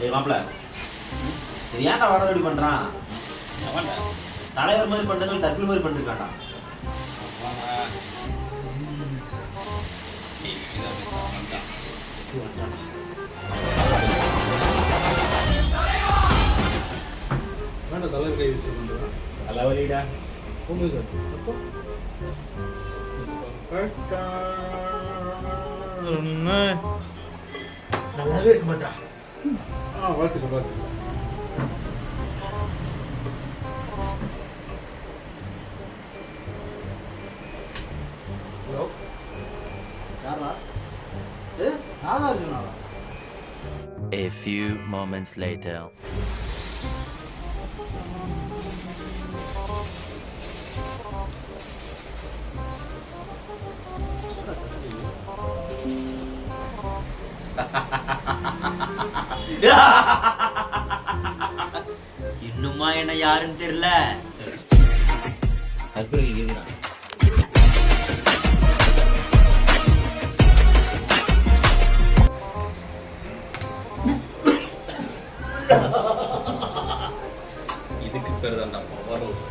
டேய் மாப்ள, இது ஏன்டா வர ரெடி பண்றான்? தலைவர் மாதிரி பண்றவங்க தக்குல மாதிரி பண்ணிருக்கான்டா. தலைவர் கை விஷயம் பண்றான். தலைவலிடா. நல்லாவே இருக்க மாட்டா. வாழ்த்துக்க. ஹலோ, யாரா? Nagarjuna. A few moments later. இன்னுமா என்ன யாருன்னு தெரியல. இதுக்கு பேர் தான் பவர் ஹவுஸ்.